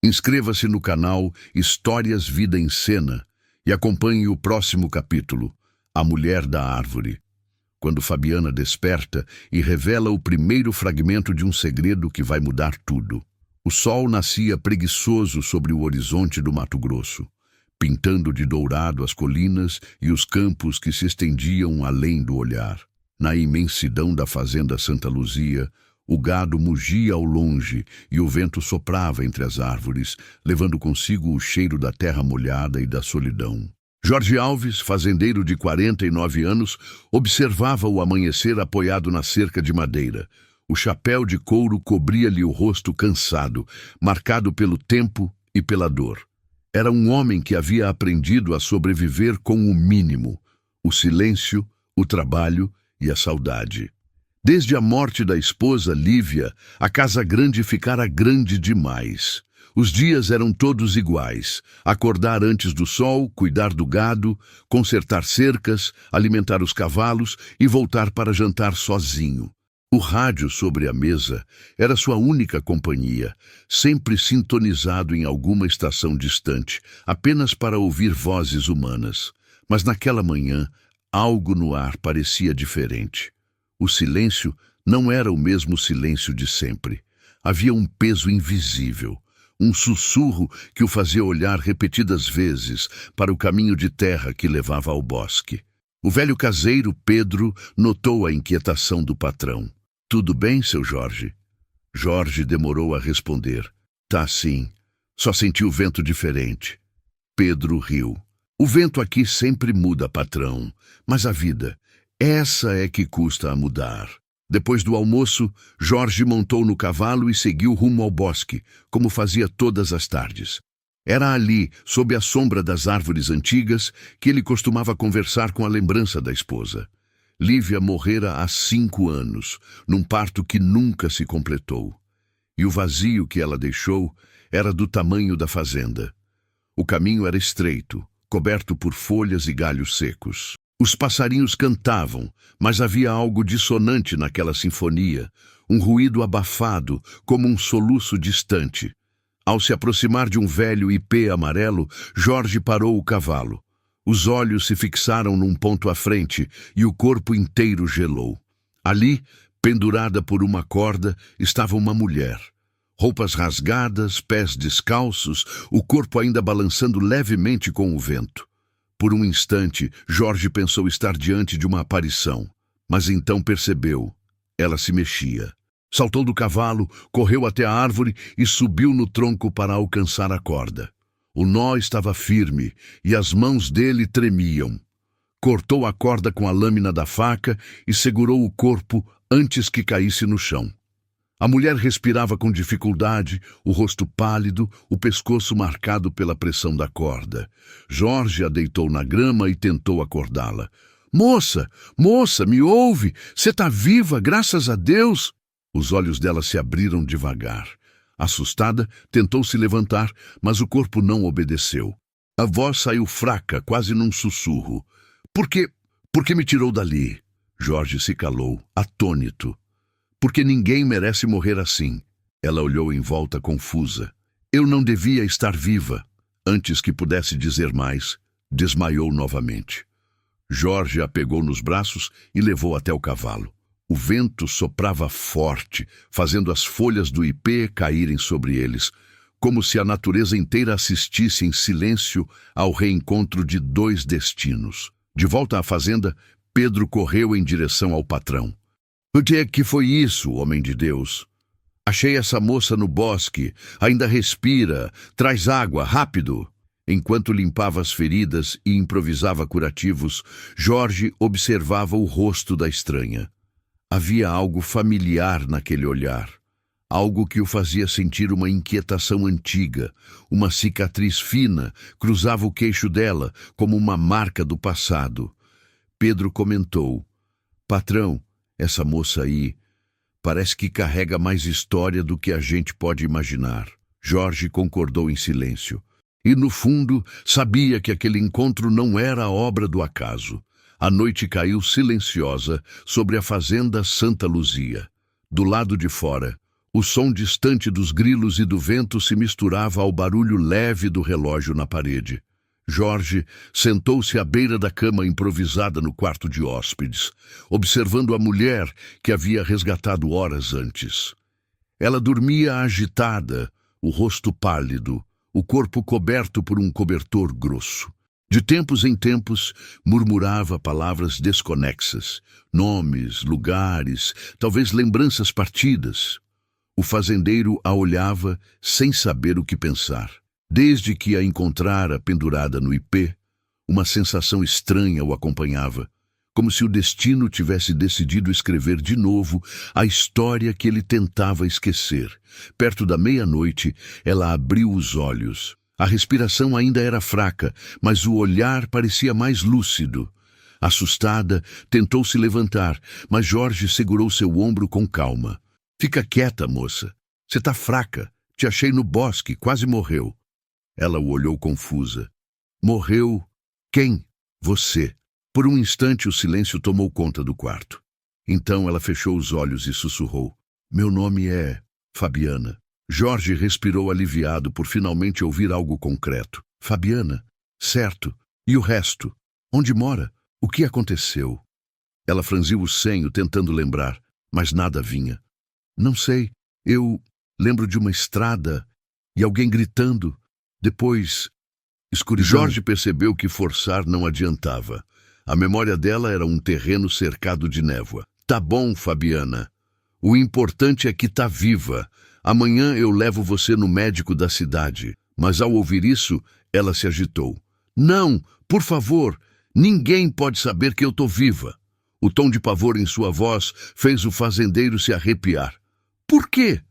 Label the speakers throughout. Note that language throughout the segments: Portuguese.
Speaker 1: Inscreva-se no canal Histórias Vida em Cena e acompanhe o próximo capítulo, A Mulher da Árvore, quando Fabiana desperta e revela o primeiro fragmento de um segredo que vai mudar tudo. O sol nascia preguiçoso sobre o horizonte do Mato Grosso, pintando de dourado as colinas e os campos que se estendiam além do olhar. Na imensidão da fazenda Santa Luzia, o gado mugia ao longe e o vento soprava entre as árvores, levando consigo o cheiro da terra molhada e da solidão. Jorge Alves, fazendeiro de 49 anos, observava o amanhecer apoiado na cerca de madeira. O chapéu de couro cobria-lhe o rosto cansado, marcado pelo tempo e pela dor. Era um homem que havia aprendido a sobreviver com o mínimo: o silêncio, o trabalho e a saudade. Desde a morte da esposa Lívia, a casa grande ficara grande demais. Os dias eram todos iguais: acordar antes do sol, cuidar do gado, consertar cercas, alimentar os cavalos e voltar para jantar sozinho. O rádio sobre a mesa era sua única companhia, sempre sintonizado em alguma estação distante, apenas para ouvir vozes humanas. Mas naquela manhã, algo no ar parecia diferente. O silêncio não era o mesmo silêncio de sempre. Havia um peso invisível, um sussurro que o fazia olhar repetidas vezes para o caminho de terra que levava ao bosque. O velho caseiro Pedro notou a inquietação do patrão. "Tudo bem, seu Jorge?" Jorge demorou a responder. "Tá sim, só senti o vento diferente." Pedro riu. "O vento aqui sempre muda, patrão, mas a vida, essa é que custa a mudar." Depois do almoço, Jorge montou no cavalo e seguiu rumo ao bosque, como fazia todas as tardes. Era ali, sob a sombra das árvores antigas, que ele costumava conversar com a lembrança da esposa. Lívia morrera há 5 anos, num parto que nunca se completou. E o vazio que ela deixou era do tamanho da fazenda. O caminho era estreito, coberto por folhas e galhos secos. Os passarinhos cantavam, mas havia algo dissonante naquela sinfonia, um ruído abafado, como um soluço distante. Ao se aproximar de um velho ipê amarelo, Jorge parou o cavalo. Os olhos se fixaram num ponto à frente e o corpo inteiro gelou. Ali, pendurada por uma corda, estava uma mulher. Roupas rasgadas, pés descalços, o corpo ainda balançando levemente com o vento. Por um instante, Jorge pensou estar diante de uma aparição, mas então percebeu. Ela se mexia. Saltou do cavalo, correu até a árvore e subiu no tronco para alcançar a corda. O nó estava firme e as mãos dele tremiam. Cortou a corda com a lâmina da faca e segurou o corpo antes que caísse no chão. A mulher respirava com dificuldade, o rosto pálido, o pescoço marcado pela pressão da corda. Jorge a deitou na grama e tentou acordá-la. Moça, me ouve! Você tá viva, graças a Deus!" Os olhos dela se abriram devagar. Assustada, tentou se levantar, mas o corpo não obedeceu. A voz saiu fraca, quase num sussurro. Por que me tirou dali?" Jorge se calou, atônito. "Porque ninguém merece morrer assim." Ela olhou em volta confusa. "Eu não devia estar viva." Antes que pudesse dizer mais, desmaiou novamente. Jorge a pegou nos braços e levou até o cavalo. O vento soprava forte, fazendo as folhas do ipê caírem sobre eles, como se a natureza inteira assistisse em silêncio ao reencontro de 2 destinos. De volta à fazenda, Pedro correu em direção ao patrão. "O que é que foi isso, homem de Deus?" "Achei essa moça no bosque. Ainda respira. Traz água, rápido." Enquanto limpava as feridas e improvisava curativos, Jorge observava o rosto da estranha. Havia algo familiar naquele olhar. Algo que o fazia sentir uma inquietação antiga. Uma cicatriz fina cruzava o queixo dela, como uma marca do passado. Pedro comentou: "Patrão, essa moça aí parece que carrega mais história do que a gente pode imaginar." Jorge concordou em silêncio. E, no fundo, sabia que aquele encontro não era a obra do acaso. A noite caiu silenciosa sobre a fazenda Santa Luzia. Do lado de fora, O som distante dos grilos e do vento se misturava ao barulho leve do relógio na parede. Jorge sentou-se à beira da cama improvisada no quarto de hóspedes, observando a mulher que havia resgatado horas antes. Ela dormia agitada, o rosto pálido, o corpo coberto por um cobertor grosso. De tempos em tempos, murmurava palavras desconexas, nomes, lugares, talvez lembranças partidas. O fazendeiro a olhava sem saber o que pensar. Desde que a encontrara pendurada no ipê, uma sensação estranha o acompanhava, como se o destino tivesse decidido escrever de novo a história que ele tentava esquecer. Perto da meia-noite, ela abriu os olhos. A respiração ainda era fraca, mas o olhar parecia mais lúcido. Assustada, tentou se levantar, mas Jorge segurou seu ombro com calma. Fica quieta, moça. Você tá fraca. Te achei no bosque, quase morreu. Ela o olhou confusa. Morreu? Quem? Você. Por um instante o silêncio tomou conta do quarto. Então ela fechou os olhos e sussurrou. Meu nome é Fabiana. Jorge respirou aliviado por finalmente ouvir algo concreto. Fabiana? Certo. E o resto? Onde mora? O que aconteceu? Ela franziu o senho, tentando lembrar, mas nada vinha. Não sei. Eu lembro de uma estrada e alguém gritando. Depois, escuridão. Jorge percebeu que forçar não adiantava. A memória dela era um terreno cercado de névoa. Tá bom, Fabiana. O importante é que tá viva. Amanhã eu levo você no médico da cidade. Mas ao ouvir isso, ela se agitou. Não, por favor, ninguém pode saber que eu tô viva. O tom de pavor em sua voz fez o fazendeiro se arrepiar. Por quê?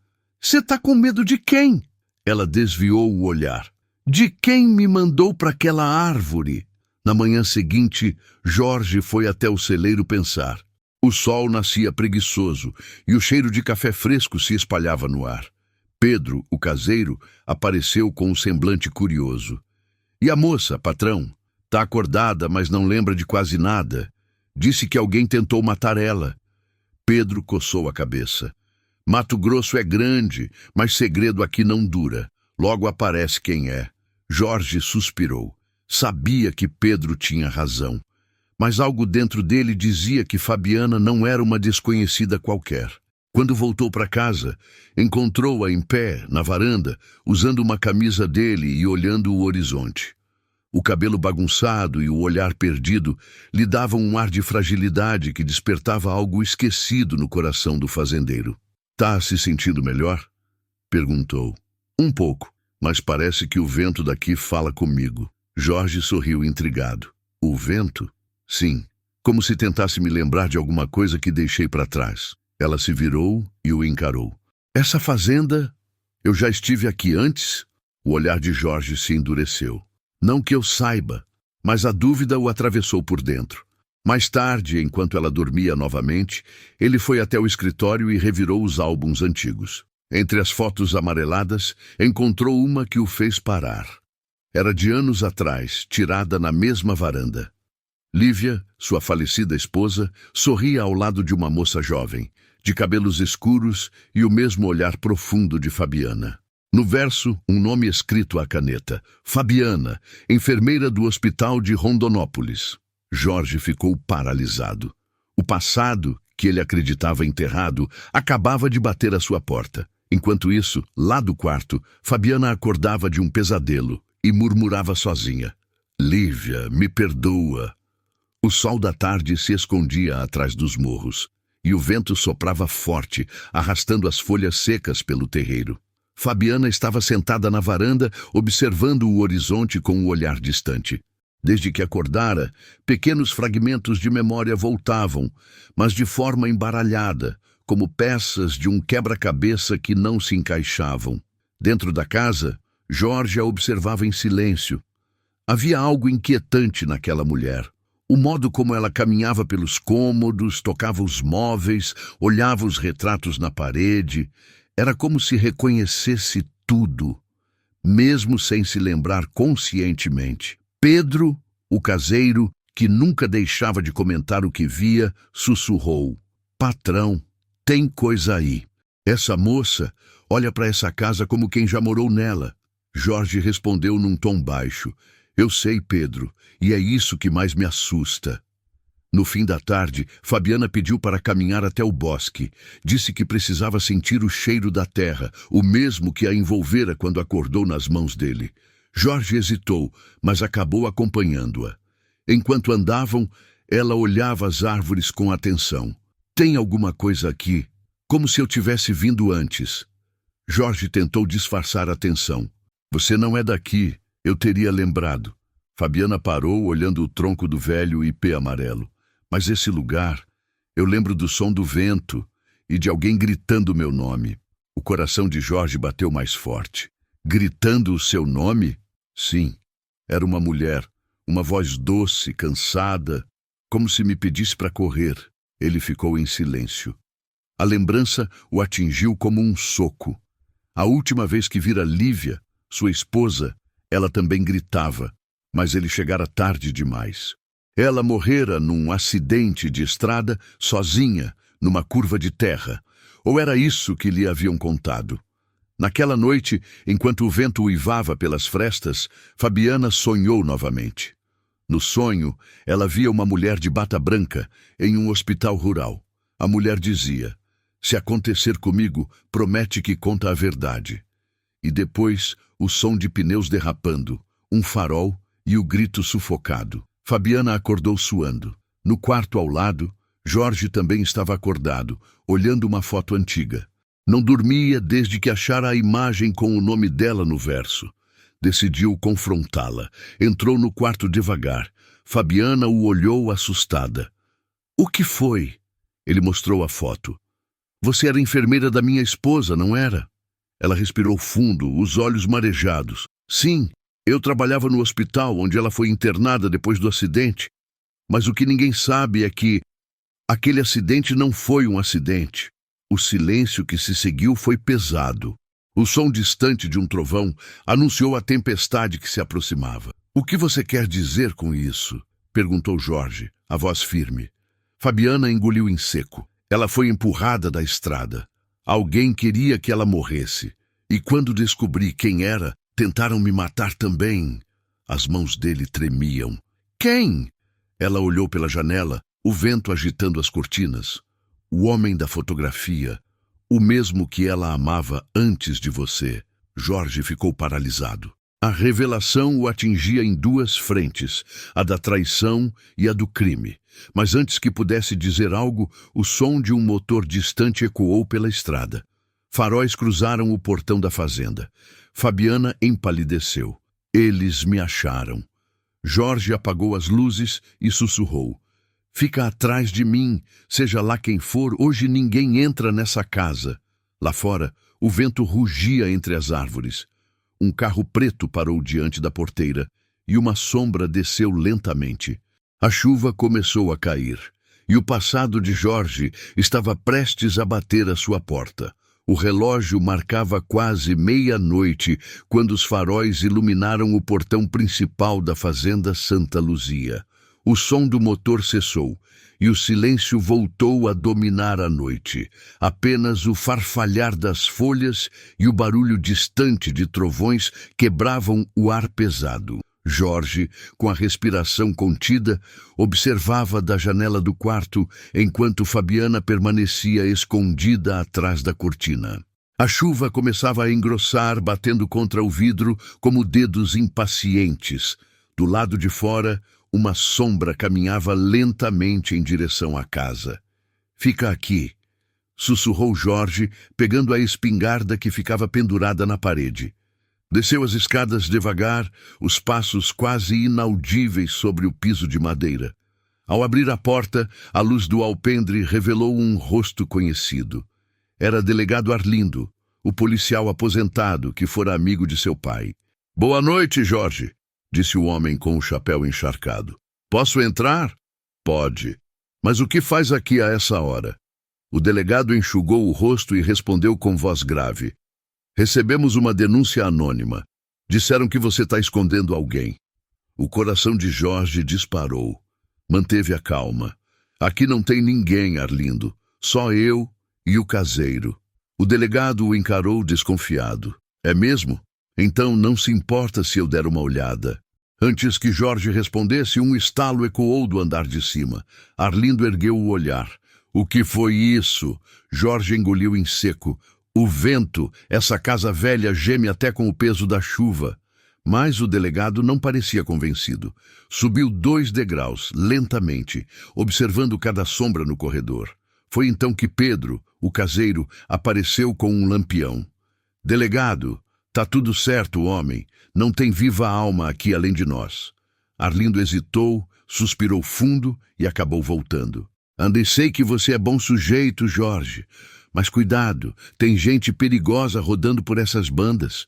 Speaker 1: Você tá com medo de quem? Ela desviou o olhar. De quem me mandou para aquela árvore? Na manhã seguinte, Jorge foi até o celeiro pensar. O sol nascia preguiçoso e o cheiro de café fresco se espalhava no ar. Pedro, o caseiro, apareceu com um semblante curioso. E a moça, patrão? Tá acordada, mas não lembra de quase nada. Disse que alguém tentou matar ela. Pedro coçou a cabeça. Mato Grosso é grande, mas segredo aqui não dura. Logo aparece quem é. Jorge suspirou. Sabia que Pedro tinha razão. Mas algo dentro dele dizia que Fabiana não era uma desconhecida qualquer. Quando voltou para casa, encontrou-a em pé, na varanda, usando uma camisa dele e olhando o horizonte. O cabelo bagunçado e o olhar perdido lhe davam um ar de fragilidade que despertava algo esquecido no coração do fazendeiro. Tá se sentindo melhor? Perguntou. Um pouco, mas parece que o vento daqui fala comigo. Jorge sorriu intrigado. O vento? Sim, como se tentasse me lembrar de alguma coisa que deixei para trás. Ela se virou e o encarou. Essa fazenda? Eu já estive aqui antes? O olhar de Jorge se endureceu. Não que eu saiba, mas a dúvida o atravessou por dentro. Mais tarde, enquanto ela dormia novamente, ele foi até o escritório e revirou os álbuns antigos. Entre as fotos amareladas, encontrou uma que o fez parar. Era de anos atrás, tirada na mesma varanda. Lívia, sua falecida esposa, sorria ao lado de uma moça jovem, de cabelos escuros e o mesmo olhar profundo de Fabiana. No verso, um nome escrito à caneta. Fabiana, enfermeira do hospital de Rondonópolis. Jorge ficou paralisado. O passado, que ele acreditava enterrado, acabava de bater à sua porta. Enquanto isso, lá do quarto, Fabiana acordava de um pesadelo e murmurava sozinha. Lívia, me perdoa. O sol da tarde se escondia atrás dos morros, e o vento soprava forte, arrastando as folhas secas pelo terreiro. Fabiana estava sentada na varanda, observando o horizonte com um olhar distante. Desde que acordara, pequenos fragmentos de memória voltavam, mas de forma embaralhada, como peças de um quebra-cabeça que não se encaixavam. Dentro da casa, Jorge a observava em silêncio. Havia algo inquietante naquela mulher. O modo como ela caminhava pelos cômodos, tocava os móveis, olhava os retratos na parede. Era como se reconhecesse tudo, mesmo sem se lembrar conscientemente. Pedro, o caseiro, que nunca deixava de comentar o que via, sussurrou. Patrão, tem coisa aí. Essa moça olha para essa casa como quem já morou nela. Jorge respondeu num tom baixo. Eu sei, Pedro, e é isso que mais me assusta. No fim da tarde, Fabiana pediu para caminhar até o bosque. Disse que precisava sentir o cheiro da terra, o mesmo que a envolvera quando acordou nas mãos dele. Jorge hesitou, mas acabou acompanhando-a. Enquanto andavam, ela olhava as árvores com atenção. Tem alguma coisa aqui, como se eu tivesse vindo antes. Jorge tentou disfarçar a tensão. Você não é daqui, eu teria lembrado. Fabiana parou, olhando o tronco do velho ipê amarelo. Mas esse lugar, eu lembro do som do vento e de alguém gritando meu nome. O coração de Jorge bateu mais forte. Gritando o seu nome? Sim, era uma mulher, uma voz doce, cansada, como se me pedisse para correr. Ele ficou em silêncio. A lembrança o atingiu como um soco. A última vez que vira Lívia, sua esposa, ela também gritava, mas ele chegara tarde demais. Ela morrera num acidente de estrada, sozinha, numa curva de terra. Ou era isso que lhe haviam contado? Naquela noite, enquanto o vento uivava pelas frestas, Fabiana sonhou novamente. No sonho, ela via uma mulher de bata branca em um hospital rural. A mulher dizia, se acontecer comigo, promete que conta a verdade. E depois, o som de pneus derrapando, um farol e o grito sufocado. Fabiana acordou suando. No quarto ao lado, Jorge também estava acordado, olhando uma foto antiga. Não dormia desde que achara a imagem com o nome dela no verso. Decidiu confrontá-la. Entrou no quarto devagar. Fabiana o olhou assustada. O que foi? Ele mostrou a foto. Você era enfermeira da minha esposa, não era? Ela respirou fundo, os olhos marejados. Sim. Eu trabalhava no hospital onde ela foi internada depois do acidente. Mas o que ninguém sabe é que aquele acidente não foi um acidente. O silêncio que se seguiu foi pesado. O som distante de um trovão anunciou a tempestade que se aproximava. O que você quer dizer com isso? Perguntou Jorge, a voz firme. Fabiana engoliu em seco. Ela foi empurrada da estrada. Alguém queria que ela morresse. E quando descobri quem era, tentaram me matar também. As mãos dele tremiam. Quem? Ela olhou pela janela, o vento agitando as cortinas. O homem da fotografia, o mesmo que ela amava antes de você. Jorge ficou paralisado. A revelação o atingia em duas frentes, a da traição e a do crime. Mas antes que pudesse dizer algo, o som de um motor distante ecoou pela estrada. Faróis cruzaram o portão da fazenda. Fabiana empalideceu. Eles me acharam. Jorge apagou as luzes e sussurrou. Fica atrás de mim, seja lá quem for, hoje ninguém entra nessa casa. Lá fora, o vento rugia entre as árvores. Um carro preto parou diante da porteira e uma sombra desceu lentamente. A chuva começou a cair e o passado de Jorge estava prestes a bater à sua porta. O relógio marcava quase meia-noite quando os faróis iluminaram o portão principal da fazenda Santa Luzia. O som do motor cessou e o silêncio voltou a dominar a noite. Apenas o farfalhar das folhas e o barulho distante de trovões quebravam o ar pesado. Jorge, com a respiração contida, observava da janela do quarto enquanto Fabiana permanecia escondida atrás da cortina. A chuva começava a engrossar, batendo contra o vidro como dedos impacientes. Do lado de fora, uma sombra caminhava lentamente em direção à casa. Fica aqui, sussurrou Jorge, pegando a espingarda que ficava pendurada na parede. Desceu as escadas devagar, os passos quase inaudíveis sobre o piso de madeira. Ao abrir a porta, a luz do alpendre revelou um rosto conhecido. Era delegado Arlindo, o policial aposentado que fora amigo de seu pai. Boa noite, Jorge, disse o homem com o chapéu encharcado. Posso entrar? Pode. Mas o que faz aqui a essa hora? O delegado enxugou o rosto e respondeu com voz grave. Recebemos uma denúncia anônima. Disseram que você está escondendo alguém. O coração de Jorge disparou. Manteve a calma. Aqui não tem ninguém, Arlindo. Só eu e o caseiro. O delegado o encarou desconfiado. É mesmo? Então não se importa se eu der uma olhada. Antes que Jorge respondesse, um estalo ecoou do andar de cima. Arlindo ergueu o olhar. O que foi isso? Jorge engoliu em seco. O vento, essa casa velha geme até com o peso da chuva. Mas o delegado não parecia convencido. Subiu 2 degraus, lentamente, observando cada sombra no corredor. Foi então que Pedro, o caseiro, apareceu com um lampião. Delegado, tá tudo certo, homem. Não tem viva alma aqui além de nós. Arlindo hesitou, suspirou fundo e acabou voltando. Andei, sei que você é bom sujeito, Jorge. Mas cuidado, tem gente perigosa rodando por essas bandas.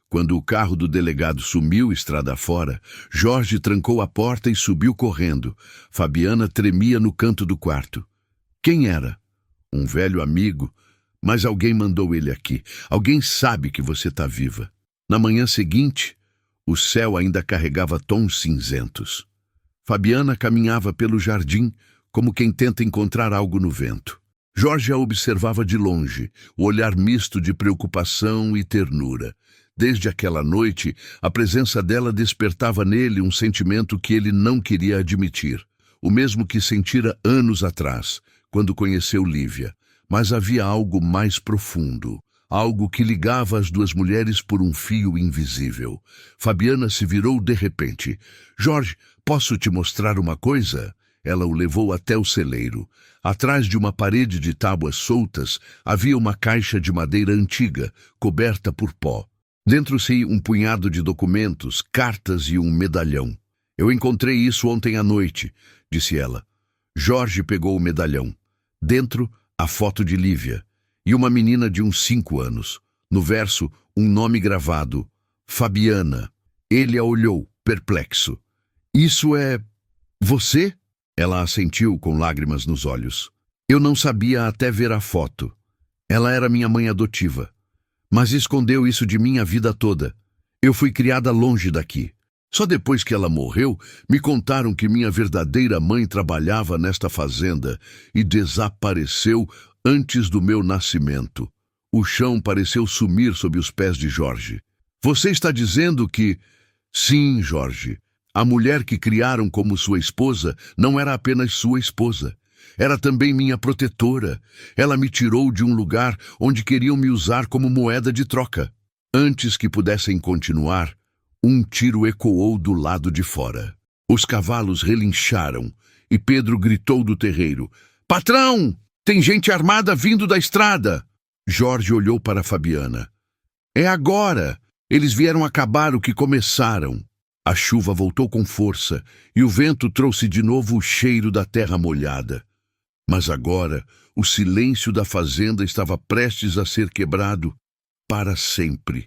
Speaker 1: Quando o carro do delegado sumiu estrada fora, Jorge trancou a porta e subiu correndo. Fabiana tremia no canto do quarto. Quem era? Um velho amigo. Mas alguém mandou ele aqui. Alguém sabe que você está viva. Na manhã seguinte, o céu ainda carregava tons cinzentos. Fabiana caminhava pelo jardim, como quem tenta encontrar algo no vento. Jorge a observava de longe, o olhar misto de preocupação e ternura. Desde aquela noite, a presença dela despertava nele um sentimento que ele não queria admitir. O mesmo que sentira anos atrás, quando conheceu Lívia. Mas havia algo mais profundo, algo que ligava as duas mulheres por um fio invisível. Fabiana se virou de repente. Jorge, posso te mostrar uma coisa? Ela o levou até o celeiro. Atrás de uma parede de tábuas soltas, havia uma caixa de madeira antiga, coberta por pó. Dentro-se um punhado de documentos, cartas e um medalhão. Eu encontrei isso ontem à noite, disse ela. Jorge pegou o medalhão. Dentro, a foto de Lívia e uma menina de uns 5 anos. No verso, um nome gravado, Fabiana. Ele a olhou, perplexo. Isso é... você? Ela assentiu com lágrimas nos olhos. Eu não sabia até ver a foto. Ela era minha mãe adotiva. Mas escondeu isso de mim a vida toda. Eu fui criada longe daqui. Só depois que ela morreu, me contaram que minha verdadeira mãe trabalhava nesta fazenda e desapareceu antes do meu nascimento. O chão pareceu sumir sob os pés de Jorge. Você está dizendo que... Sim, Jorge. A mulher que criaram como sua esposa não era apenas sua esposa. Era também minha protetora. Ela me tirou de um lugar onde queriam me usar como moeda de troca. Antes que pudessem continuar, um tiro ecoou do lado de fora. Os cavalos relincharam e Pedro gritou do terreiro. Patrão! Tem gente armada vindo da estrada! Jorge olhou para Fabiana. É agora! Eles vieram acabar o que começaram. A chuva voltou com força e o vento trouxe de novo o cheiro da terra molhada. Mas agora, o silêncio da fazenda estava prestes a ser quebrado para sempre.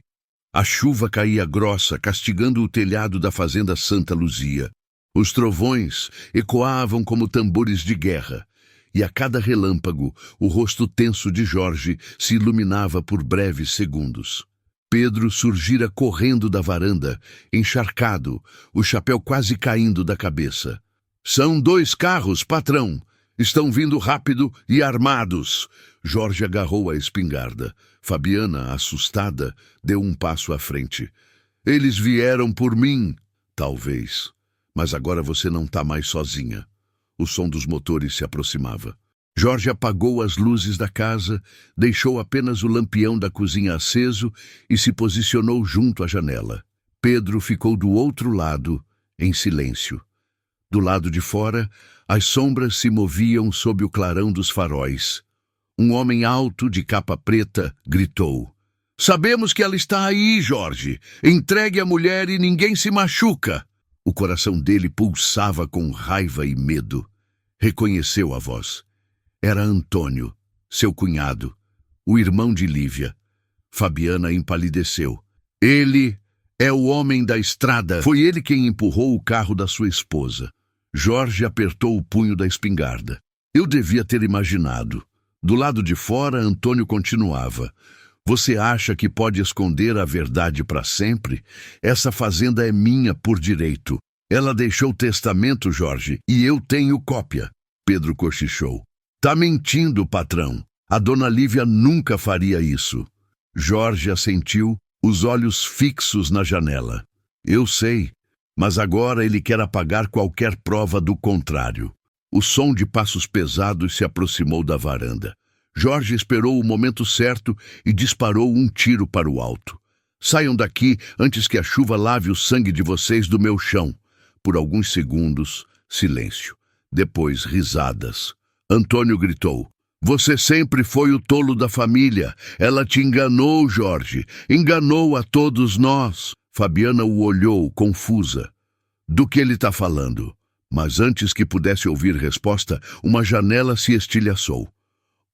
Speaker 1: A chuva caía grossa, castigando o telhado da fazenda Santa Luzia. Os trovões ecoavam como tambores de guerra, e a cada relâmpago, o rosto tenso de Jorge se iluminava por breves segundos. Pedro surgira correndo da varanda, encharcado, o chapéu quase caindo da cabeça. São 2 carros, patrão! Estão vindo rápido e armados. Jorge agarrou a espingarda. Fabiana, assustada, deu um passo à frente. Eles vieram por mim. Talvez. Mas agora você não está mais sozinha. O som dos motores se aproximava. Jorge apagou as luzes da casa, deixou apenas o lampião da cozinha aceso e se posicionou junto à janela. Pedro ficou do outro lado, em silêncio. Do lado de fora, as sombras se moviam sob o clarão dos faróis. Um homem alto, de capa preta, gritou. Sabemos que ela está aí, Jorge. Entregue a mulher e ninguém se machuca. O coração dele pulsava com raiva e medo. Reconheceu a voz. Era Antônio, seu cunhado, o irmão de Lívia. Fabiana empalideceu. Ele é o homem da estrada. Foi ele quem empurrou o carro da sua esposa. Jorge apertou o punho da espingarda. Eu devia ter imaginado. Do lado de fora, Antônio continuava. Você acha que pode esconder a verdade para sempre? Essa fazenda é minha por direito. Ela deixou testamento, Jorge, e eu tenho cópia. Pedro cochichou. Tá mentindo, patrão. A dona Lívia nunca faria isso. Jorge assentiu, os olhos fixos na janela. Eu sei, mas agora ele quer apagar qualquer prova do contrário. O som de passos pesados se aproximou da varanda. Jorge esperou o momento certo e disparou um tiro para o alto. Saiam daqui antes que a chuva lave o sangue de vocês do meu chão. Por alguns segundos, silêncio. Depois, risadas. Antônio gritou. Você sempre foi o tolo da família. Ela te enganou, Jorge. Enganou a todos nós. Fabiana o olhou, confusa. Do que ele está falando? Mas antes que pudesse ouvir resposta, uma janela se estilhaçou.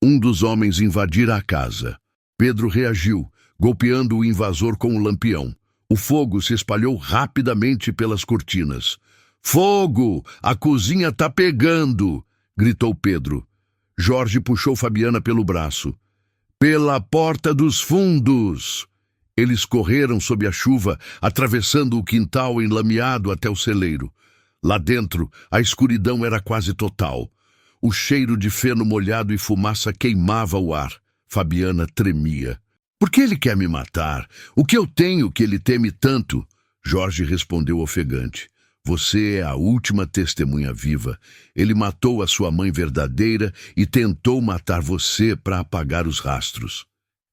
Speaker 1: Um dos homens invadira a casa. Pedro reagiu, golpeando o invasor com o lampião. O fogo se espalhou rapidamente pelas cortinas. Fogo! A cozinha está pegando! Gritou Pedro. Jorge puxou Fabiana pelo braço. Pela porta dos fundos! Eles correram sob a chuva, atravessando o quintal enlameado até o celeiro. Lá dentro, a escuridão era quase total. O cheiro de feno molhado e fumaça queimava o ar. Fabiana tremia. Por que ele quer me matar? O que eu tenho que ele teme tanto? Jorge respondeu ofegante. Você é a última testemunha viva. Ele matou a sua mãe verdadeira e tentou matar você para apagar os rastros.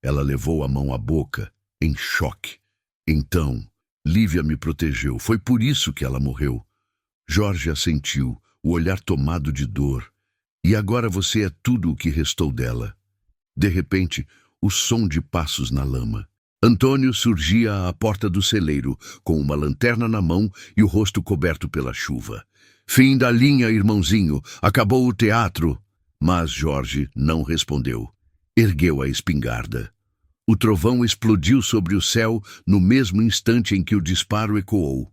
Speaker 1: Ela levou a mão à boca, em choque. Então, Lívia me protegeu. Foi por isso que ela morreu. Jorge assentiu, o olhar tomado de dor. E agora você é tudo o que restou dela. De repente, o som de passos na lama. Antônio surgia à porta do celeiro, com uma lanterna na mão e o rosto coberto pela chuva. Fim da linha, irmãozinho. Acabou o teatro. Mas Jorge não respondeu. Ergueu a espingarda. O trovão explodiu sobre o céu no mesmo instante em que o disparo ecoou.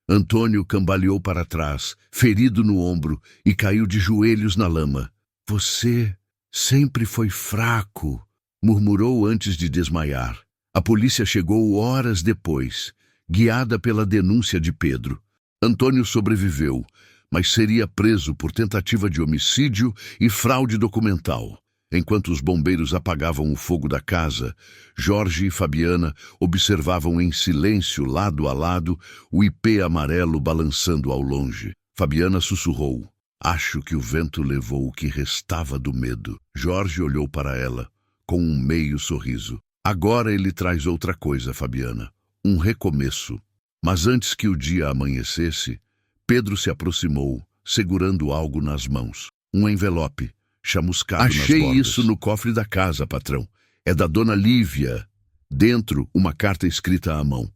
Speaker 1: Antônio cambaleou para trás, ferido no ombro, e caiu de joelhos na lama. Você sempre foi fraco, murmurou antes de desmaiar. A polícia chegou horas depois, guiada pela denúncia de Pedro. Antônio sobreviveu, mas seria preso por tentativa de homicídio e fraude documental. Enquanto os bombeiros apagavam o fogo da casa, Jorge e Fabiana observavam em silêncio, lado a lado, o ipê amarelo balançando ao longe. Fabiana sussurrou. Acho que o vento levou o que restava do medo. Jorge olhou para ela, com um meio sorriso. Agora ele traz outra coisa, Fabiana. Um recomeço. Mas antes que o dia amanhecesse, Pedro se aproximou, segurando algo nas mãos. Um envelope, chamuscado nas bordas. Achei isso no cofre da casa, patrão. É da dona Lívia. Dentro, uma carta escrita à mão.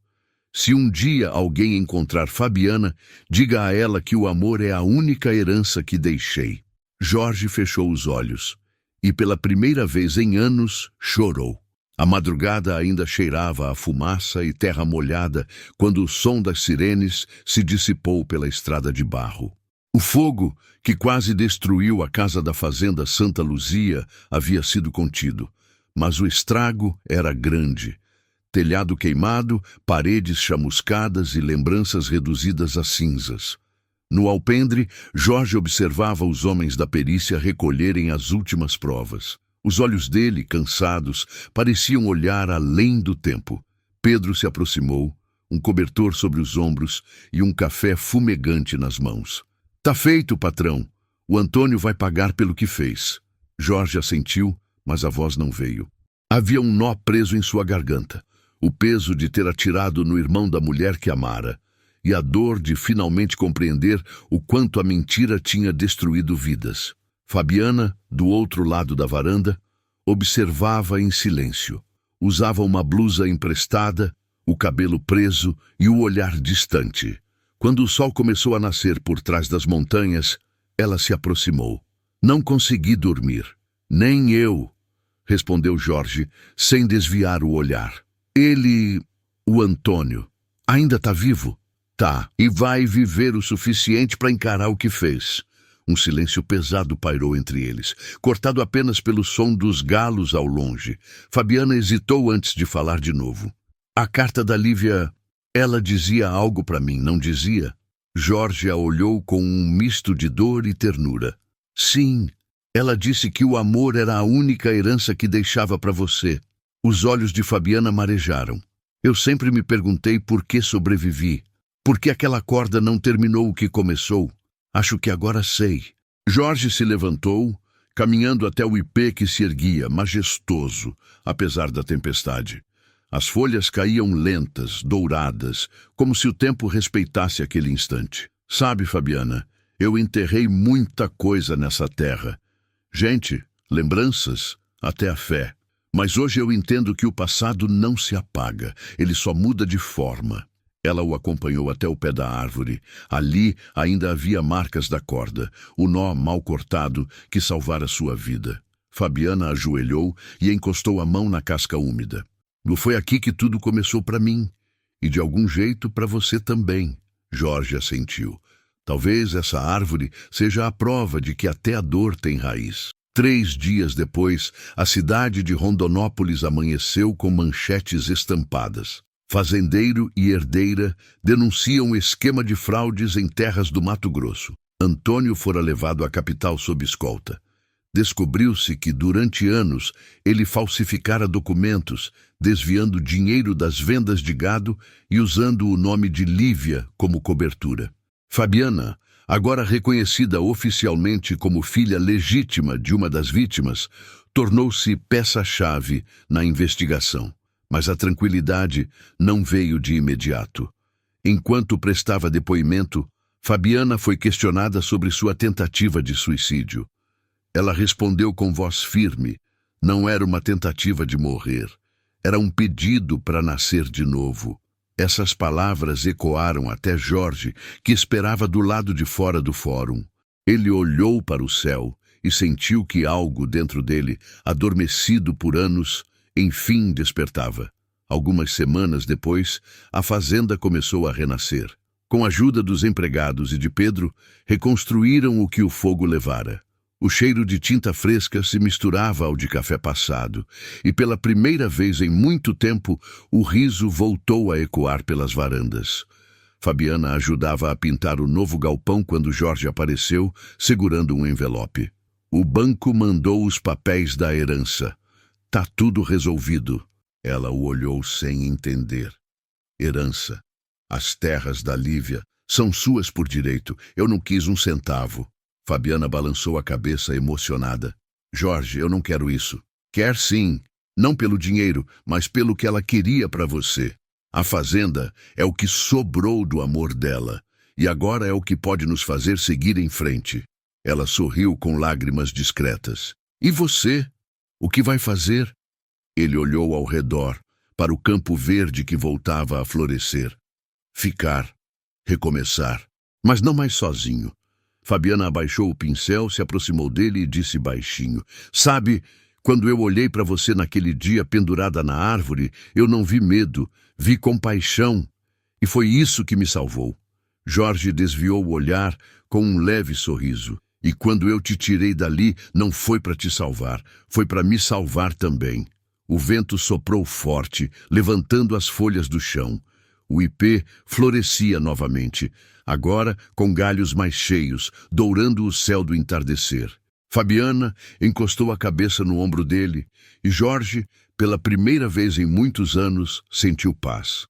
Speaker 1: Se um dia alguém encontrar Fabiana, diga a ela que o amor é a única herança que deixei. Jorge fechou os olhos e, pela primeira vez em anos, chorou. A madrugada ainda cheirava a fumaça e terra molhada quando o som das sirenes se dissipou pela estrada de barro. O fogo, que quase destruiu a casa da fazenda Santa Luzia, havia sido contido, mas o estrago era grande. Telhado queimado, paredes chamuscadas e lembranças reduzidas a cinzas. No alpendre, Jorge observava os homens da perícia recolherem as últimas provas. Os olhos dele, cansados, pareciam olhar além do tempo. Pedro se aproximou, um cobertor sobre os ombros e um café fumegante nas mãos. Tá feito, patrão. O Antônio vai pagar pelo que fez. Jorge assentiu, mas a voz não veio. Havia um nó preso em sua garganta. O peso de ter atirado no irmão da mulher que amara. E a dor de finalmente compreender o quanto a mentira tinha destruído vidas. Fabiana, do outro lado da varanda, observava em silêncio. Usava uma blusa emprestada, o cabelo preso e o olhar distante. Quando o sol começou a nascer por trás das montanhas, ela se aproximou. Não consegui dormir. Nem eu, respondeu Jorge, sem desviar o olhar. Ele, o Antônio, ainda está vivo? Tá, e vai viver o suficiente para encarar o que fez. Um silêncio pesado pairou entre eles, cortado apenas pelo som dos galos ao longe. Fabiana hesitou antes de falar de novo. A carta da Lívia, ela dizia algo para mim, não dizia? Jorge a olhou com um misto de dor e ternura. Sim, Ela disse que o amor era a única herança que deixava para você. Os olhos de Fabiana marejaram. Eu sempre me perguntei por que sobrevivi. Por que aquela corda não terminou o que começou? Acho que agora sei. Jorge se levantou, caminhando até o ipê que se erguia, majestoso, apesar da tempestade. As folhas caíam lentas, douradas, como se o tempo respeitasse aquele instante. Sabe, Fabiana, eu enterrei muita coisa nessa terra. Gente, lembranças, até a fé. Mas hoje eu entendo que o passado não se apaga, ele só muda de forma. Ela o acompanhou até o pé da árvore. Ali ainda havia marcas da corda, o nó mal cortado que salvara sua vida. Fabiana ajoelhou e encostou a mão na casca úmida. Foi aqui que tudo começou para mim. E de algum jeito para você também. Jorge assentiu. Talvez essa árvore seja a prova de que até a dor tem raiz. 3 dias depois, a cidade de Rondonópolis amanheceu com manchetes estampadas. Fazendeiro e herdeira denunciam esquema de fraudes em terras do Mato Grosso. Antônio fora levado à capital sob escolta. Descobriu-se que, durante anos, ele falsificara documentos, desviando dinheiro das vendas de gado e usando o nome de Lívia como cobertura. Fabiana, agora reconhecida oficialmente como filha legítima de uma das vítimas, tornou-se peça-chave na investigação. Mas a tranquilidade não veio de imediato. Enquanto prestava depoimento, Fabiana foi questionada sobre sua tentativa de suicídio. Ela respondeu com voz firme. Não era uma tentativa de morrer. Era um pedido para nascer de novo. Essas palavras ecoaram até Jorge, que esperava do lado de fora do fórum. Ele olhou para o céu e sentiu que algo dentro dele, adormecido por anos, enfim despertava. Algumas semanas depois, a fazenda começou a renascer. Com a ajuda dos empregados e de Pedro, reconstruíram o que o fogo levara. O cheiro de tinta fresca se misturava ao de café passado, e pela primeira vez em muito tempo, o riso voltou a ecoar pelas varandas. Fabiana ajudava a pintar o novo galpão quando Jorge apareceu, segurando um envelope. O banco mandou os papéis da herança. Tá tudo resolvido. Ela o olhou sem entender. Herança. As terras da Lívia são suas por direito. Eu não quis um centavo. Fabiana balançou a cabeça emocionada. Jorge, eu não quero isso. Quer sim. Não pelo dinheiro, mas pelo que ela queria para você. A fazenda é o que sobrou do amor dela. E agora é o que pode nos fazer seguir em frente. Ela sorriu com lágrimas discretas. E você? O que vai fazer? Ele olhou ao redor, para o campo verde que voltava a florescer. Ficar. Recomeçar. Mas não mais sozinho. Fabiana abaixou o pincel, se aproximou dele e disse baixinho. Sabe, quando eu olhei para você naquele dia pendurada na árvore, eu não vi medo, vi compaixão. E foi isso que me salvou. Jorge desviou o olhar com um leve sorriso. E quando eu te tirei dali, não foi para te salvar, foi para me salvar também. O vento soprou forte, levantando as folhas do chão. O ipê florescia novamente, agora com galhos mais cheios, dourando o céu do entardecer. Fabiana encostou a cabeça no ombro dele e Jorge, pela primeira vez em muitos anos, sentiu paz.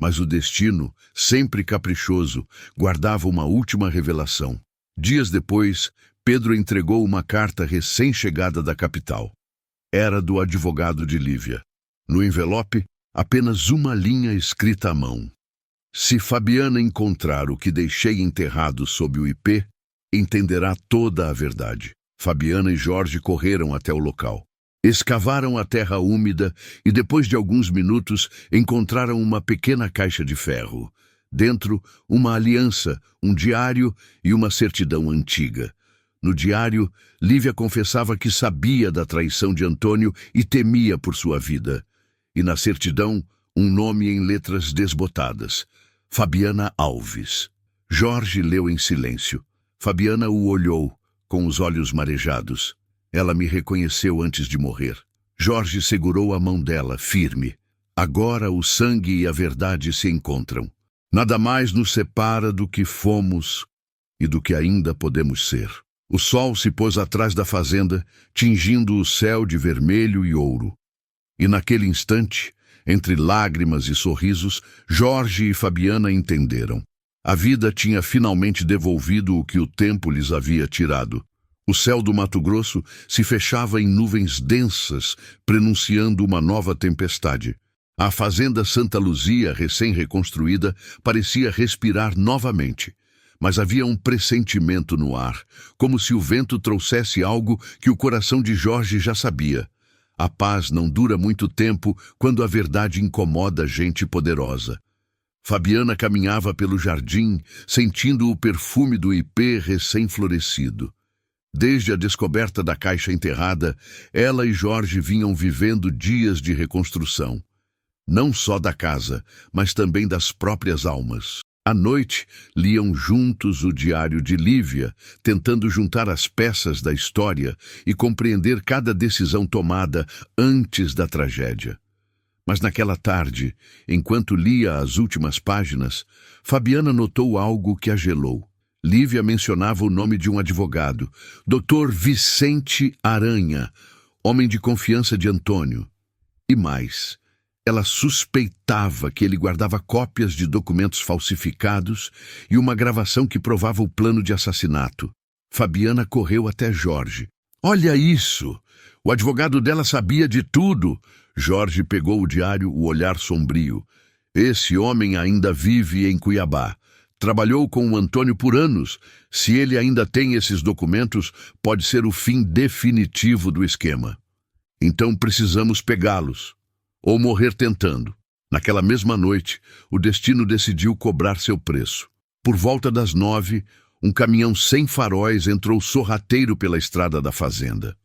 Speaker 1: Mas o destino, sempre caprichoso, guardava uma última revelação. Dias depois, Pedro entregou uma carta recém-chegada da capital. Era do advogado de Lívia. No envelope, apenas uma linha escrita à mão. Se Fabiana encontrar o que deixei enterrado sob o ipê, entenderá toda a verdade. Fabiana e Jorge correram até o local. Escavaram a terra úmida e, depois de alguns minutos, encontraram uma pequena caixa de ferro. Dentro, uma aliança, um diário e uma certidão antiga. No diário, Lívia confessava que sabia da traição de Antônio e temia por sua vida. E na certidão, um nome em letras desbotadas. Fabiana Alves. Jorge leu em silêncio. Fabiana o olhou, com os olhos marejados. Ela me reconheceu antes de morrer. Jorge segurou a mão dela, firme. Agora o sangue e a verdade se encontram. Nada mais nos separa do que fomos e do que ainda podemos ser. O sol se pôs atrás da fazenda, tingindo o céu de vermelho e ouro. E naquele instante, entre lágrimas e sorrisos, Jorge e Fabiana entenderam. A vida tinha finalmente devolvido o que o tempo lhes havia tirado. O céu do Mato Grosso se fechava em nuvens densas, prenunciando uma nova tempestade. A fazenda Santa Luzia, recém-reconstruída, parecia respirar novamente. Mas havia um pressentimento no ar, como se o vento trouxesse algo que o coração de Jorge já sabia. A paz não dura muito tempo quando a verdade incomoda gente poderosa. Fabiana caminhava pelo jardim, sentindo o perfume do ipê recém-florescido. Desde a descoberta da caixa enterrada, ela e Jorge vinham vivendo dias de reconstrução. Não só da casa, mas também das próprias almas. À noite, liam juntos o diário de Lívia, tentando juntar as peças da história e compreender cada decisão tomada antes da tragédia. Mas naquela tarde, enquanto lia as últimas páginas, Fabiana notou algo que a gelou. Lívia mencionava o nome de um advogado, Dr. Vicente Aranha, homem de confiança de Antônio. E mais, ela suspeitava que ele guardava cópias de documentos falsificados e uma gravação que provava o plano de assassinato. Fabiana correu até Jorge. "Olha isso! O advogado dela sabia de tudo!" Jorge pegou o diário, o olhar sombrio. "Esse homem ainda vive em Cuiabá. Trabalhou com o Antônio por anos. Se ele ainda tem esses documentos, pode ser o fim definitivo do esquema. Então precisamos pegá-los. Ou morrer tentando." Naquela mesma noite, o destino decidiu cobrar seu preço. Por volta das 9, um caminhão sem faróis entrou sorrateiro pela estrada da fazenda.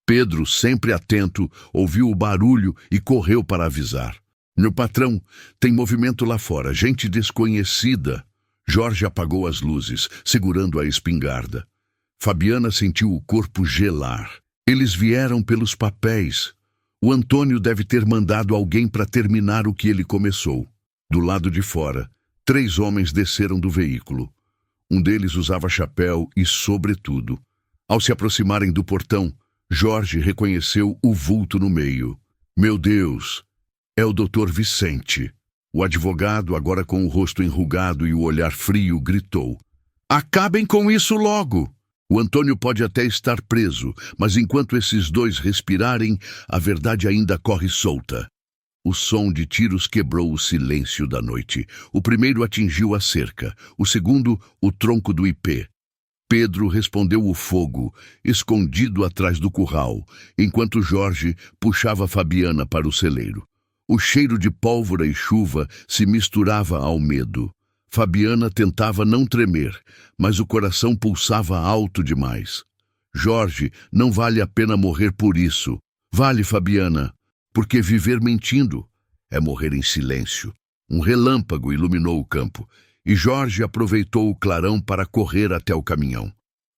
Speaker 1: Pedro, sempre atento, ouviu o barulho e correu para avisar. "Meu patrão, tem movimento lá fora, gente desconhecida." Jorge apagou as luzes, segurando a espingarda. Fabiana sentiu o corpo gelar. Eles vieram pelos papéis. O Antônio deve ter mandado alguém para terminar o que ele começou. Do lado de fora, 3 homens desceram do veículo. Um deles usava chapéu e sobretudo. Ao se aproximarem do portão, Jorge reconheceu o vulto no meio. "Meu Deus, é o Dr. Vicente." O advogado, agora com o rosto enrugado e o olhar frio, gritou: "Acabem com isso logo! O Antônio pode até estar preso, mas enquanto esses 2 respirarem, a verdade ainda corre solta." O som de tiros quebrou o silêncio da noite. O primeiro atingiu a cerca, o segundo, o tronco do ipê. Pedro respondeu o fogo, escondido atrás do curral, enquanto Jorge puxava Fabiana para o celeiro. O cheiro de pólvora e chuva se misturava ao medo. Fabiana tentava não tremer, mas o coração pulsava alto demais. "Jorge, não vale a pena morrer por isso." "Vale, Fabiana, porque viver mentindo é morrer em silêncio." Um relâmpago iluminou o campo, e Jorge aproveitou o clarão para correr até o caminhão.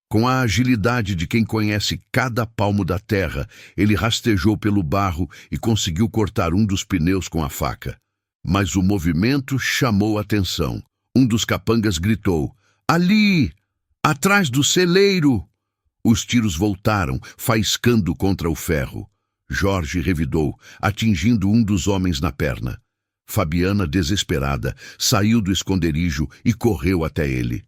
Speaker 1: Com a agilidade de quem conhece cada palmo da terra, ele rastejou pelo barro e conseguiu cortar um dos pneus com a faca. Mas o movimento chamou a atenção. Um dos capangas gritou: "Ali! Atrás do celeiro!" Os tiros voltaram, faiscando contra o ferro. Jorge revidou, atingindo um dos homens na perna. Fabiana, desesperada, saiu do esconderijo e correu até ele.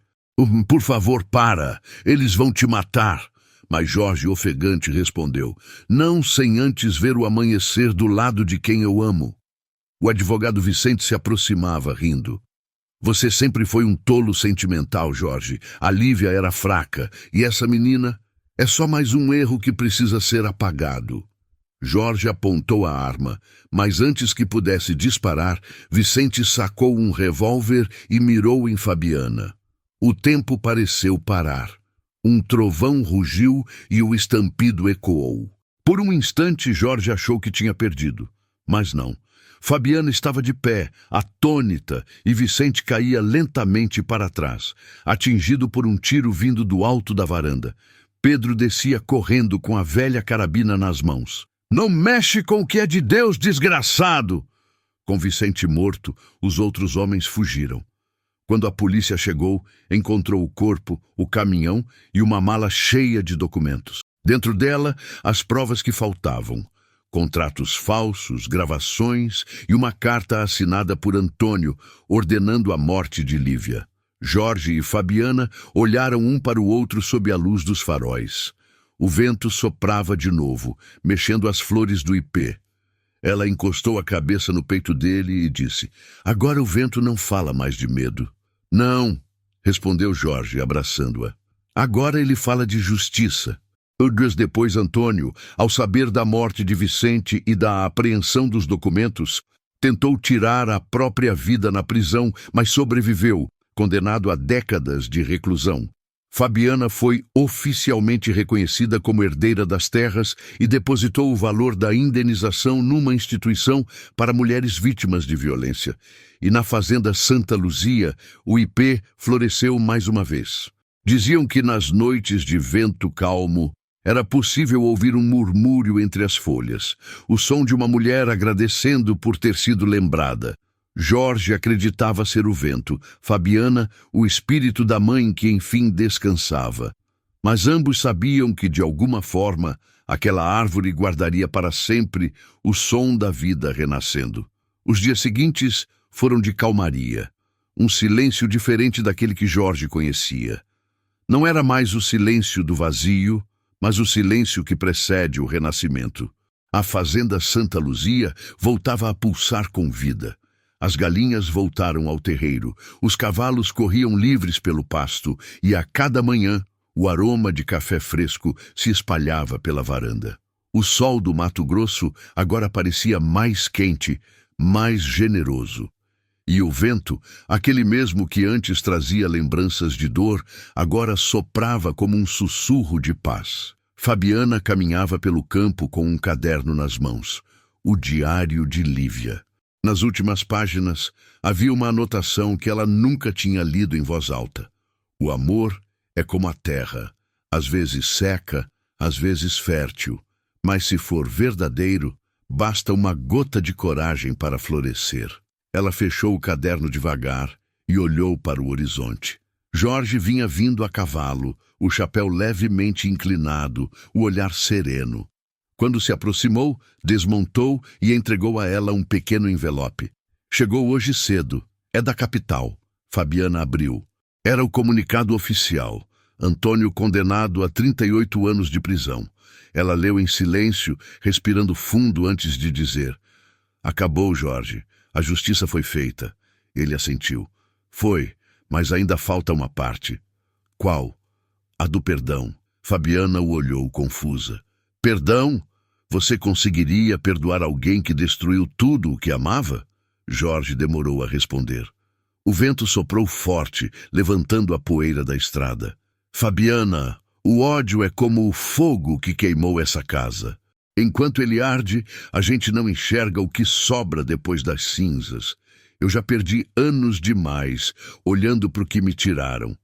Speaker 1: "Por favor, para! Eles vão te matar!" Mas Jorge, ofegante, respondeu: "Não sem antes ver o amanhecer do lado de quem eu amo." O advogado Vicente se aproximava, rindo. "Você sempre foi um tolo sentimental, Jorge. A Lívia era fraca, e essa menina é só mais um erro que precisa ser apagado." Jorge apontou a arma, mas antes que pudesse disparar, Vicente sacou um revólver e mirou em Fabiana. O tempo pareceu parar. Um trovão rugiu e o estampido ecoou. Por um instante, Jorge achou que tinha perdido. Mas não. Fabiana estava de pé, atônita, e Vicente caía lentamente para trás, atingido por um tiro vindo do alto da varanda. Pedro descia correndo com a velha carabina nas mãos. "Não mexe com o que é de Deus, desgraçado!" Com Vicente morto, os outros homens fugiram. Quando a polícia chegou, encontrou o corpo, o caminhão e uma mala cheia de documentos. Dentro dela, as provas que faltavam. Contratos falsos, gravações e uma carta assinada por Antônio, ordenando a morte de Lívia. Jorge e Fabiana olharam um para o outro sob a luz dos faróis. O vento soprava de novo, mexendo as flores do ipê. Ela encostou a cabeça no peito dele e disse: "Agora o vento não fala mais de medo." "Não", respondeu Jorge, abraçando-a. "Agora ele fala de justiça." Dias depois, Antônio, ao saber da morte de Vicente e da apreensão dos documentos, tentou tirar a própria vida na prisão, mas sobreviveu, condenado a décadas de reclusão. Fabiana foi oficialmente reconhecida como herdeira das terras e depositou o valor da indenização numa instituição para mulheres vítimas de violência. E na fazenda Santa Luzia, o ipê floresceu mais uma vez. Diziam que nas noites de vento calmo, era possível ouvir um murmúrio entre as folhas, o som de uma mulher agradecendo por ter sido lembrada. Jorge acreditava ser o vento, Fabiana, o espírito da mãe que enfim descansava. Mas ambos sabiam que, de alguma forma, aquela árvore guardaria para sempre o som da vida renascendo. Os dias seguintes foram de calmaria, um silêncio diferente daquele que Jorge conhecia. Não era mais o silêncio do vazio, mas o silêncio que precede o renascimento. A fazenda Santa Luzia voltava a pulsar com vida. As galinhas voltaram ao terreiro, os cavalos corriam livres pelo pasto e a cada manhã o aroma de café fresco se espalhava pela varanda. O sol do Mato Grosso agora parecia mais quente, mais generoso. E o vento, aquele mesmo que antes trazia lembranças de dor, agora soprava como um sussurro de paz. Fabiana caminhava pelo campo com um caderno nas mãos, o diário de Lívia. Nas últimas páginas, havia uma anotação que ela nunca tinha lido em voz alta. O amor é como a terra, às vezes seca, às vezes fértil, mas se for verdadeiro, basta uma gota de coragem para florescer. Ela fechou o caderno devagar e olhou para o horizonte. Jorge vinha vindo a cavalo, o chapéu levemente inclinado, o olhar sereno. Quando se aproximou, desmontou e entregou a ela um pequeno envelope. "Chegou hoje cedo. É da capital." Fabiana abriu. Era o comunicado oficial. Antônio condenado a 38 anos de prisão. Ela leu em silêncio, respirando fundo antes de dizer: "Acabou, Jorge. A justiça foi feita." Ele assentiu. "Foi, mas ainda falta uma parte." "Qual?" "A do perdão." Fabiana o olhou confusa. "Perdão? Você conseguiria perdoar alguém que destruiu tudo o que amava?" Jorge demorou a responder. O vento soprou forte, levantando a poeira da estrada. "Fabiana, o ódio é como o fogo que queimou essa casa. Enquanto ele arde, a gente não enxerga o que sobra depois das cinzas. Eu já perdi anos demais olhando para o que me tiraram.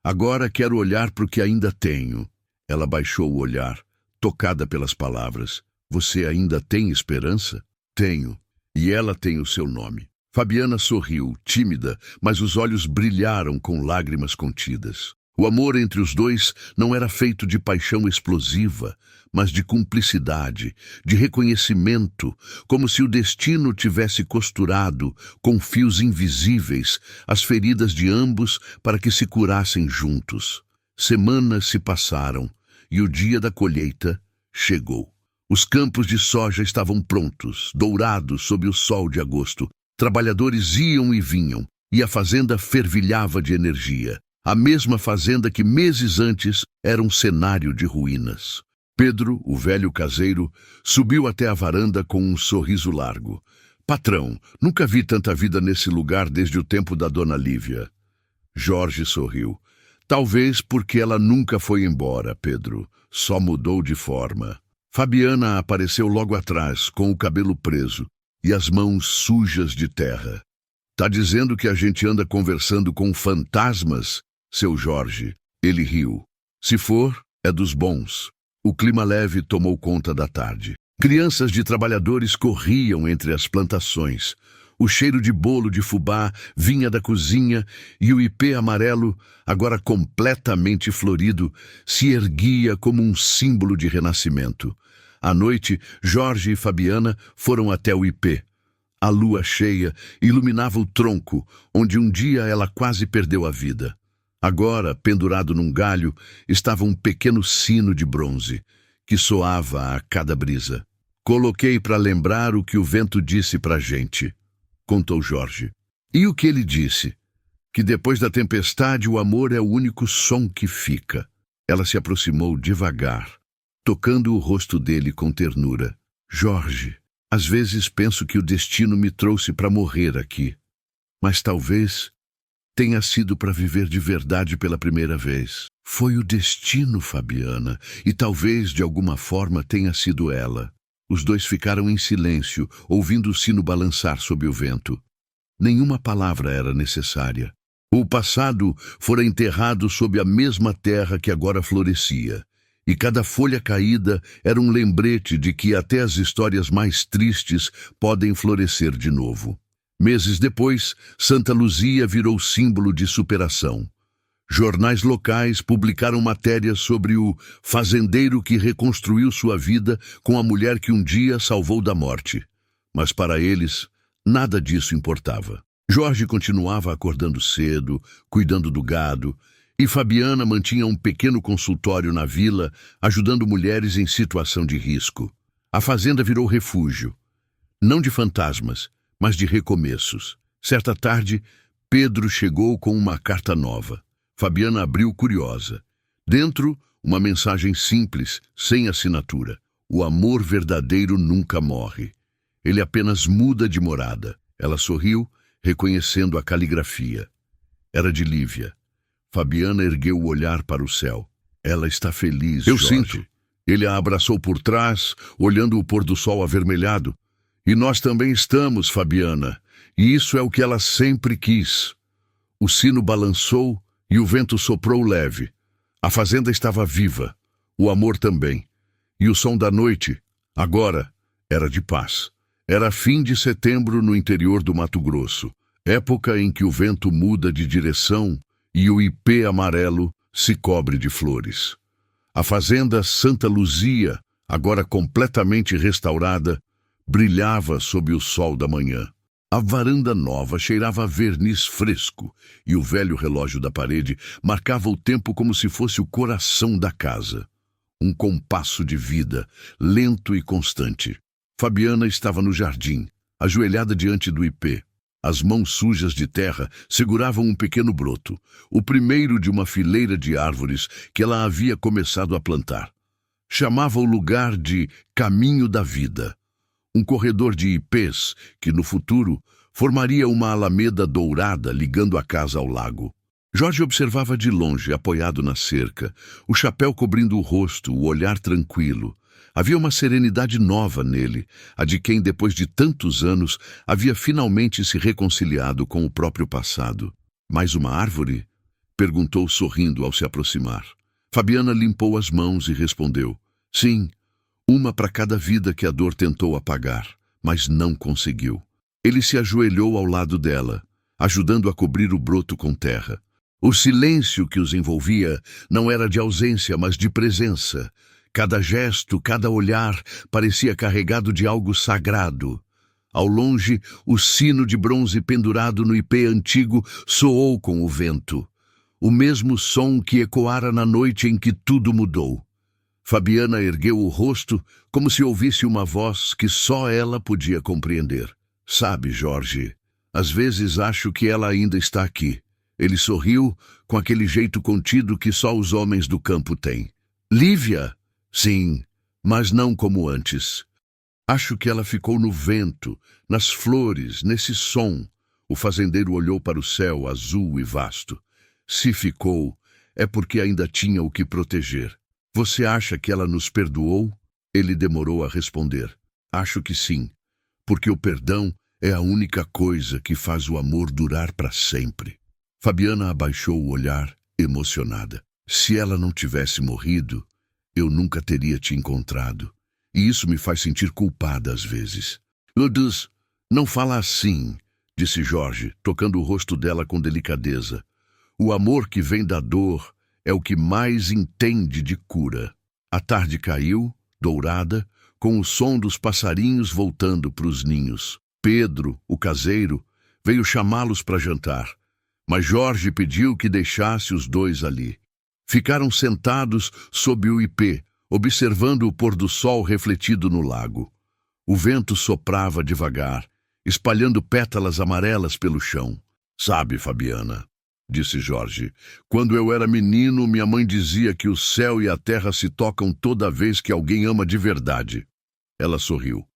Speaker 1: Agora quero olhar para o que ainda tenho." Ela baixou o olhar, tocada pelas palavras. "Você ainda tem esperança?" "Tenho. E ela tem o seu nome." Fabiana sorriu, tímida, mas os olhos brilharam com lágrimas contidas. O amor entre os dois não era feito de paixão explosiva, mas de cumplicidade, de reconhecimento, como se o destino tivesse costurado, com fios invisíveis, as feridas de ambos para que se curassem juntos. Semanas se passaram e o dia da colheita chegou. Os campos de soja estavam prontos, dourados sob o sol de agosto. Trabalhadores iam e vinham, e a fazenda fervilhava de energia. A mesma fazenda que meses antes era um cenário de ruínas. Pedro, o velho caseiro, subiu até a varanda com um sorriso largo. "Patrão, nunca vi tanta vida nesse lugar desde o tempo da dona Lívia." Jorge sorriu. "Talvez porque ela nunca foi embora, Pedro. Só mudou de forma." Fabiana apareceu logo atrás, com o cabelo preso e as mãos sujas de terra. "Tá dizendo que a gente anda conversando com fantasmas, seu Jorge?" Ele riu. "Se for, é dos bons." O clima leve tomou conta da tarde. Crianças de trabalhadores corriam entre as plantações. O cheiro de bolo de fubá vinha da cozinha e o ipê amarelo, agora completamente florido, se erguia como um símbolo de renascimento. À noite, Jorge e Fabiana foram até o ipê. A lua cheia iluminava o tronco, onde um dia ela quase perdeu a vida. Agora, pendurado num galho, estava um pequeno sino de bronze, que soava a cada brisa. Coloquei para lembrar o que o vento disse para a gente, contou Jorge. E o que ele disse? Que depois da tempestade o amor é o único som que fica. Ela se aproximou devagar, tocando o rosto dele com ternura. Jorge, às vezes penso que o destino me trouxe para morrer aqui, mas talvez tenha sido para viver de verdade pela primeira vez. Foi o destino, Fabiana, e talvez de alguma forma tenha sido ela. Os dois ficaram em silêncio, ouvindo o sino balançar sob o vento. Nenhuma palavra era necessária. O passado fora enterrado sob a mesma terra que agora florescia. E cada folha caída era um lembrete de que até as histórias mais tristes podem florescer de novo. Meses depois, Santa Luzia virou símbolo de superação. Jornais locais publicaram matérias sobre o fazendeiro que reconstruiu sua vida com a mulher que um dia salvou da morte. Mas para eles, nada disso importava. Jorge continuava acordando cedo, cuidando do gado, e Fabiana mantinha um pequeno consultório na vila, ajudando mulheres em situação de risco. A fazenda virou refúgio, não de fantasmas, mas de recomeços. Certa tarde, Pedro chegou com uma carta nova. Fabiana abriu curiosa. Dentro, uma mensagem simples, sem assinatura. O amor verdadeiro nunca morre. Ele apenas muda de morada. Ela sorriu, reconhecendo a caligrafia. Era de Lívia. Fabiana ergueu o olhar para o céu. Ela está feliz,
Speaker 2: Eu
Speaker 1: Jorge.
Speaker 2: sinto.
Speaker 1: Ele a abraçou por trás, olhando o pôr do sol avermelhado. E nós também estamos, Fabiana. E isso é o que ela sempre quis. O sino balançou e o vento soprou leve. A fazenda estava viva. O amor também. E o som da noite, agora, era de paz. Era fim de setembro no interior do Mato Grosso. Época em que o vento muda de direção e o ipê amarelo se cobre de flores. A fazenda Santa Luzia, agora completamente restaurada, brilhava sob o sol da manhã. A varanda nova cheirava a verniz fresco e o velho relógio da parede marcava o tempo como se fosse o coração da casa. Um compasso de vida, lento e constante. Fabiana estava no jardim, ajoelhada diante do ipê. As mãos sujas de terra seguravam um pequeno broto, o primeiro de uma fileira de árvores que ela havia começado a plantar. Chamava o lugar de Caminho da Vida, um corredor de ipês que, no futuro, formaria uma alameda dourada ligando a casa ao lago. Jorge observava de longe, apoiado na cerca, o chapéu cobrindo o rosto, o olhar tranquilo. Havia uma serenidade nova nele, a de quem, depois de tantos anos, havia finalmente se reconciliado com o próprio passado. Mais uma árvore? Perguntou sorrindo ao se aproximar. Fabiana limpou as mãos e respondeu: sim, uma para cada vida que a dor tentou apagar, mas não conseguiu. Ele se ajoelhou ao lado dela, ajudando a cobrir o broto com terra. O silêncio que os envolvia não era de ausência, mas de presença. Cada gesto, cada olhar parecia carregado de algo sagrado. Ao longe, o sino de bronze pendurado no ipê antigo soou com o vento. O mesmo som que ecoara na noite em que tudo mudou. Fabiana ergueu o rosto como se ouvisse uma voz que só ela podia compreender. Sabe, Jorge, às vezes acho que ela ainda está aqui. Ele sorriu com aquele jeito contido que só os homens do campo têm. Lívia? Sim, mas não como antes. Acho que ela ficou no vento, nas flores, nesse som. O fazendeiro olhou para o céu azul e vasto. Se ficou, é porque ainda tinha o que proteger. Você acha que ela nos perdoou? Ele demorou a responder. Acho que sim, porque o perdão é a única coisa que faz o amor durar para sempre. Fabiana abaixou o olhar, emocionada. Se ela não tivesse morrido, eu nunca teria te encontrado. E isso me faz sentir culpada às vezes. Lourdes, não fala assim. disse Jorge, tocando o rosto dela com delicadeza. O amor que vem da dor é o que mais entende de cura. A tarde caiu, dourada, com o som dos passarinhos voltando para os ninhos. Pedro, o caseiro, veio chamá-los para jantar, mas Jorge pediu que deixasse os dois ali. Ficaram sentados sob o ipê, observando o pôr do sol refletido no lago. O vento soprava devagar, espalhando pétalas amarelas pelo chão. Sabe, Fabiana, disse Jorge, quando eu era menino, minha mãe dizia que o céu e a terra se tocam toda vez que alguém ama de verdade. Ela sorriu.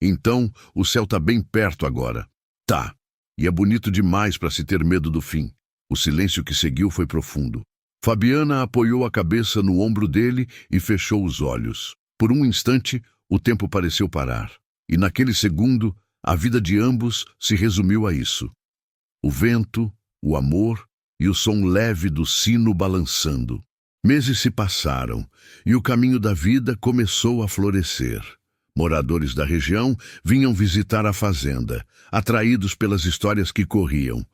Speaker 1: Então, o céu tá bem perto agora. Tá. E é bonito demais para se ter medo do fim. O silêncio que seguiu foi profundo. Fabiana apoiou a cabeça no ombro dele e fechou os olhos. Por um instante, o tempo pareceu parar. E naquele segundo, a vida de ambos se resumiu a isso. O vento, o amor e o som leve do sino balançando. Meses se passaram e o caminho da vida começou a florescer. Moradores da região vinham visitar a fazenda, atraídos pelas histórias que corriam.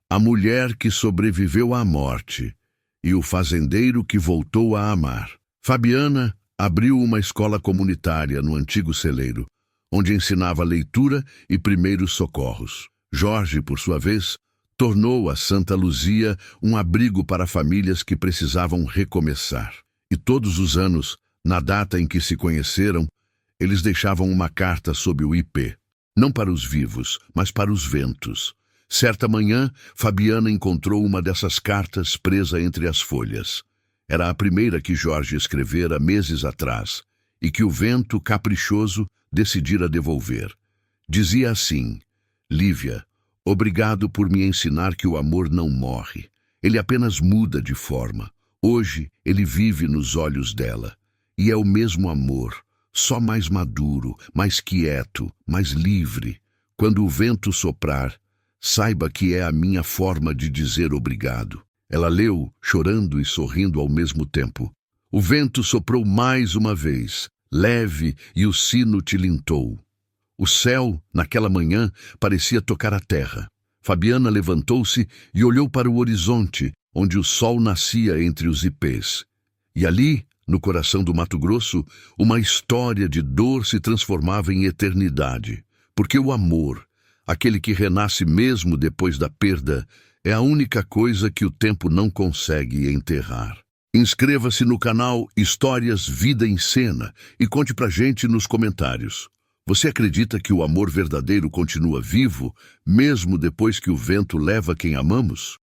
Speaker 1: A mulher que sobreviveu à morte e o fazendeiro que voltou a amar. Fabiana abriu uma escola comunitária no antigo celeiro, onde ensinava leitura e primeiros socorros. Jorge, por sua vez, tornou a Santa Luzia um abrigo para famílias que precisavam recomeçar. E todos os anos, na data em que se conheceram, eles deixavam uma carta sob o ipê, não para os vivos, mas para os ventos. Certa manhã, Fabiana encontrou uma dessas cartas presa entre as folhas. Era a primeira que Jorge escrevera meses atrás, e que o vento caprichoso decidira devolver. Dizia assim: Lívia, obrigado por me ensinar que o amor não morre. Ele apenas muda de forma. Hoje, ele vive nos olhos dela. E é o mesmo amor, só mais maduro, mais quieto, mais livre. Quando o vento soprar, saiba que é a minha forma de dizer obrigado. Ela leu, chorando e sorrindo ao mesmo tempo. O vento soprou mais uma vez, leve, e o sino tilintou. O céu, naquela manhã, parecia tocar a terra. Fabiana levantou-se e olhou para o horizonte, onde o sol nascia entre os ipês. E ali, no coração do Mato Grosso, uma história de dor se transformava em eternidade. Porque o amor, aquele que renasce mesmo depois da perda, é a única coisa que o tempo não consegue enterrar. Inscreva-se no canal Histórias Vida em Cena e conte pra gente nos comentários. Você acredita que o amor verdadeiro continua vivo, mesmo depois que o vento leva quem amamos?